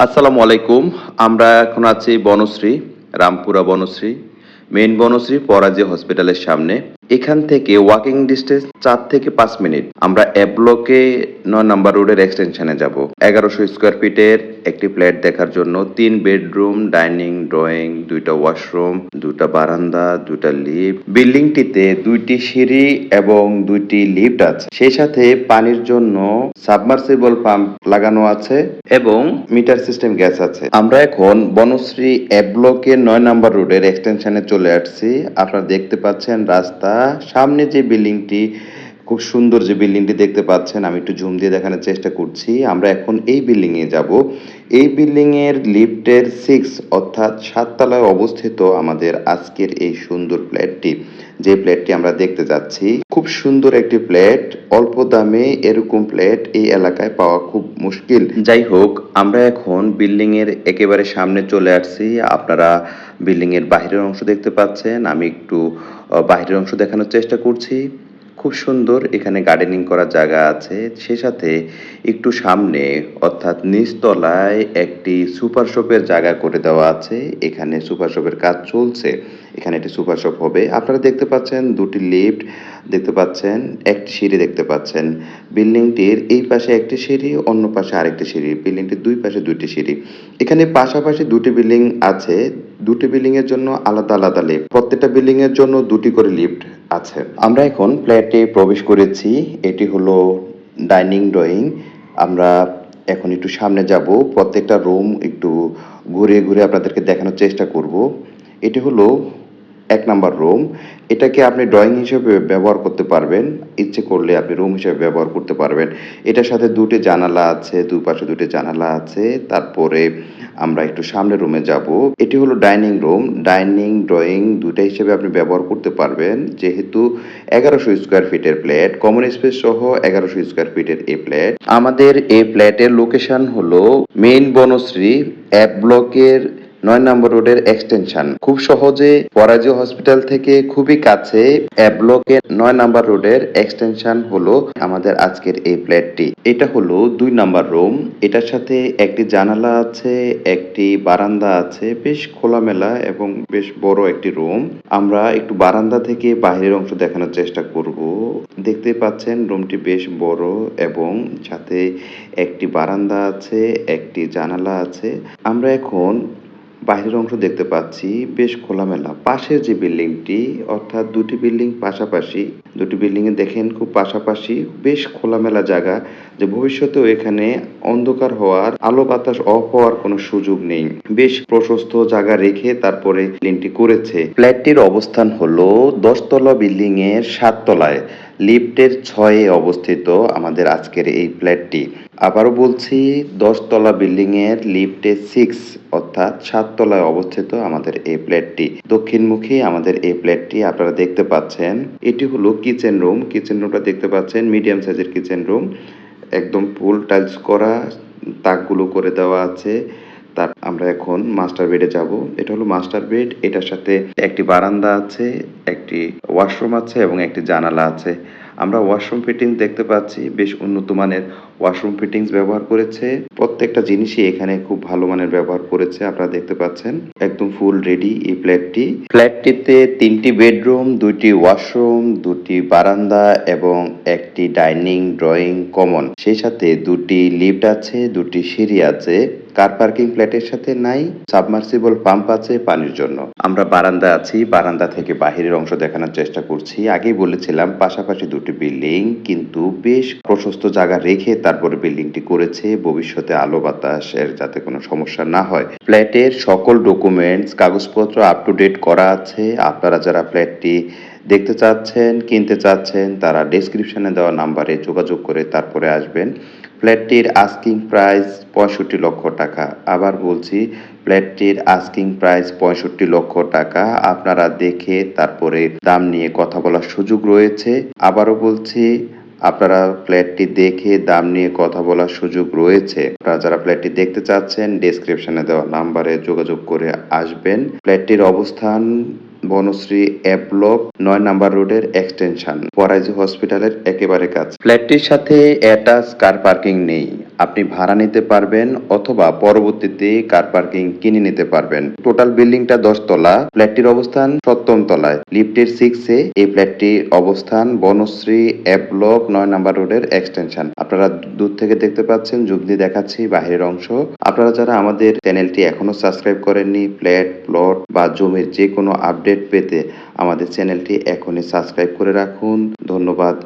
আসসালামু আলাইকুম। আমরা এখন আছি বনশ্রী, রামপুরা বনশ্রী, মেইন বনশ্রী পরাজি হসপিটালের সামনে। এখান থেকে ওয়াকিং ডিসটেন্স ৪ থেকে ৫ মিনিট। আমরা এ ব্লকে ৯ নাম্বার রোডের এক্সটেনশনে যাব। ১১০০ স্কয়ার ফিটের একটি ফ্ল্যাট দেখার জন্য ৩ বেডরুম, ডাইনিং, ড্রয়িং, ২ টা ওয়াশরুম, ২ টা বারান্দা, ২ টা লিফট। বিল্ডিংটিতে ২ টি সিঁড়ি এবং ২ টি লিফট আছে। সেই সাথে পানির জন্য সাবমার্সিবল পাম্প লাগানো আছে এবং মিটার সিস্টেম গ্যাস আছে। আমরা এখন বনশ্রী এ ব্লকের ৯ নাম্বার রোডের এক্সটেনশনে চলে আসছি। আপনারা দেখতে পাচ্ছেন রাস্তা, সামনে যে বিল্ডিংটি খুব সুন্দর, যে বিল্ডিংটি দেখতে পাচ্ছেন, আমি একটু জুম দিয়ে দেখানোর চেষ্টা করছি। আমরা এখন এই বিল্ডিং এ যাব। এই বিল্ডিং এর লিফটের 6 অর্থাৎ 7 তলায় অবস্থিত আমাদের আজকের এই সুন্দর ফ্ল্যাটটি। যে ফ্ল্যাটটি আমরা দেখতে যাচ্ছি, খুব সুন্দর একটি ফ্ল্যাট। অল্প দামে এরকম ফ্ল্যাট এই এলাকায় পাওয়া খুব মুশকিল। যাই হোক, আমরা এখন বিল্ডিং এর একেবারে সামনে চলে আসছি। আপনারা বিল্ডিং এর বাহিরের অংশ দেখতে পাচ্ছেন। আমি একটু বাহিরের অংশ দেখানোর চেষ্টা করছি। খুব সুন্দর এখানে গার্ডেনিং করার জায়গা আছে। সে সাথে একটু সামনে অর্থাৎ নিচতলায় একটি সুপার শপের জায়গা করে দেওয়া আছে। এখানে সুপার শপের কাজ চলছে। এখানে একটি সুপার শপ হবে। আপনারা দেখতে পাচ্ছেন ২ টি লিফট দেখতে পাচ্ছেন, একটি সিঁড়ি দেখতে পাচ্ছেন। বিল্ডিংটির এই পাশে একটি সিঁড়ি, অন্য পাশে আরেকটি সিঁড়ি। বিল্ডিংটির ২ পাশে ২ টি সিঁড়ি। এখানে পাশাপাশি ২ টি বিল্ডিং আছে। ২ টি বিল্ডিং এর জন্য আলাদা, আলাদা লিফট। প্রত্যেকটা বিল্ডিং এর জন্য ২ টি করে লিফট আছে। আমরা এখন ফ্ল্যাটে প্রবেশ করেছি। এটি হলো ডাইনিং ড্রয়িং। আমরা এখন একটু সামনে যাব। প্রত্যেকটা রুম একটু ঘুরে, ঘুরে আপনাদেরকে দেখানোর চেষ্টা করব। এটি হলো ১ নাম্বার রুম। এটাকে আপনি ড্রয়িং হিসেবে ব্যবহার করতে পারবেন। ইচ্ছে করলে আপনি রুম হিসেবে ব্যবহার করতে পারবেন। এটার সাথে ২ টি জানালা আছে, দুপাশে ২ টি জানালা আছে। তারপরে আমরা একটু সামনের রুমে যাব। এটি হলো ডাইনিং রুম। ডাইনিং, ড্রয়িং ২ টা হিসেবে আপনি ব্যবহার করতে পারবেন। যেহেতু ১১০০ স্কয়ার ফিটের ফ্ল্যাট, কমন স্পেস সহ ১১০০ স্কয়ার ফিটের এই ফ্ল্যাট। আমাদের এই ফ্ল্যাটের লোকেশন হলো মেইন বনশ্রী এ ব্লকের ৯ নম্বর রোডের এক্সটেনশন। খুব সহজে পরাজি হসপিটাল থেকে খুবই কাছে এ ব্লকের ৯ নাম্বার রোডের এক্সটেনশন হলো আমাদের আজকের এই ফ্ল্যাটটি। এটা হলো ২ নাম্বার রুম। এটার সাথে একটি জানালা আছে, একটি বারান্দা আছে। বেশ খোলামেলা এবং বেশ বড় একটি রুম। আমরা একটু বারান্দা থেকে বাহিরের অংশ দেখানোর চেষ্টা করব। দেখতে পাচ্ছেন রুমটি বেশ বড় এবং সাথে একটি বারান্দা আছে, একটি জানালা আছে। আমরা এখন বাহিরের অংশ দেখতে পাচ্ছি, বেশ খোলামেলা। পাশের যে বিল্ডিংটি অর্থাৎ ২ টি বিল্ডিং পাশাপাশি, ২ টি বিল্ডিং এ দেখেন খুব পাশাপাশি, বেশ খোলামেলা জায়গা, যে ভবিষ্যতেও এখানে অন্ধকার হওয়ার, আলো বাতাস অফ হওয়ার কোনো সুযোগ নেই। বেশ প্রশস্ত জায়গা রেখে তারপরে বিল্ডিংটি করেছে। ফ্ল্যাটটির অবস্থান হলো ১০ তলা বিল্ডিং এর ৭ তলায়, লিফটের ৬ এ অবস্থিত আমাদের আজকের এই ফ্ল্যাটটি। আবারও বলছি, ১০ তলা বিল্ডিং এর লিফটে 6 অর্থাৎ ৭ তলায় অবস্থিত আমাদের এই ফ্ল্যাটটি। দক্ষিণমুখী আমাদের এই ফ্ল্যাটটি আপনারা দেখতে পাচ্ছেন। এটি হলো কিচেন রুম। কিচেন রুমটা দেখতে পাচ্ছেন, মিডিয়াম সাইজের কিচেন রুম। একদম ফুল টাইলস করা, তাকগুলো করে দেওয়া আছে। আমরা এখন মাস্টার বেডে যাব। এটা হলো মাস্টার বেড। এটার সাথে একটি বারান্দা আছে, একটি ওয়াশরুম আছে এবং একটি জানালা আছে। আমরা ওয়াশরুম ফিটিংস দেখতে পাচ্ছি, বেশ উন্নত মানের ওয়াশরুম ফিটিংস ব্যবহার করেছে। প্রত্যেকটা জিনিসই এখানে খুব ভালো মানের ব্যবহার করেছে। আপনারা দেখতে পাচ্ছেন একদম ফুল রেডি এই ফ্ল্যাটটি। ফ্ল্যাটটিতে ৩টি বেডরুম, ২টি ওয়াশরুম, ২টি বারান্দা এবং একটি ডাইনিং, ড্রয়িং কমন। সেই সাথে ২টি লিফট আছে, ২টি সিঁড়ি আছে। কার পার্কিং ফ্ল্যাটের সাথে নাই। সাবমার্সিবল পাম্প আছে পানির জন্য। আমরা বারান্দা আছি, বারান্দা থেকে বাহিরের অংশ দেখানোর চেষ্টা করছি। আগেই বলেছিলাম পাশাপাশি ২টি বিল্ডিং, কিন্তু বেশ প্রশস্ত জায়গা রেখে তারপরে বিল্ডিংটি করেছে, ভবিষ্যতে আলো বাতাসের যাতে কোনো সমস্যা না হয়। ফ্ল্যাটের সকল ডকুমেন্টস, কাগজপত্র আপ টু ডেট করা আছে। আপনারা যারা ফ্ল্যাটটি দেখতে চাচ্ছেন, কিনতে চাচ্ছেন, তারা ডেসক্রিপশনে দেওয়া নাম্বারে যোগাযোগ করে তারপরে আসবেন। ফ্ল্যাটটির আস্কিং প্রাইস ৬৫ লক্ষ টাকা। আবার বলছি, ফ্ল্যাটটির আস্কিং প্রাইস ৬৫ লক্ষ টাকা। আপনারা দেখে তারপরে দাম নিয়ে কথা বলার সুযোগ রয়েছে। আবারও বলছি, আপনারা ফ্ল্যাটটি দেখে দাম নিয়ে কথা বলার সুযোগ রয়েছে। আপনারা যারা ফ্ল্যাটটি দেখতে চাচ্ছেন, ডেসক্রিপশনে দেওয়া নাম্বারে যোগাযোগ করে আসবেন। ফ্ল্যাটটির অবস্থান বনশ্রী এ ব্লক ৯ নাম্বার রোডের এক্সটেনশন, পরাজি হসপিটালের একেবারে কাছে। ফ্ল্যাটটির সাথে অ্যাটাচ কার পার্কিং নেই। আপনি ভাড়া নিতে পারবেন অথবা পরবর্তীতে কার পার্কিং কিনে নিতে পারবেন। টোটাল বিল্ডিংটা 10 তলা, ফ্ল্যাটটির অবস্থান 7ম তলায়, লিফটের 6 এ এই ফ্ল্যাটটির অবস্থান বনশ্রী এ ব্লক 9 নাম্বার রোডের এক্সটেনশন। আপনারা দূর থেকে দেখতে পাচ্ছেন, জুম দিয়ে দেখাচ্ছি বাহিরের অংশ। আপনারা যারা আমাদের চ্যানেলটি এখনো সাবস্ক্রাইব করেননি, ফ্ল্যাট, প্লট বা জমির যে কোনো আপডেট পেতে আমাদের চ্যানেলটি এখনই সাবস্ক্রাইব করে রাখুন। ধন্যবাদ।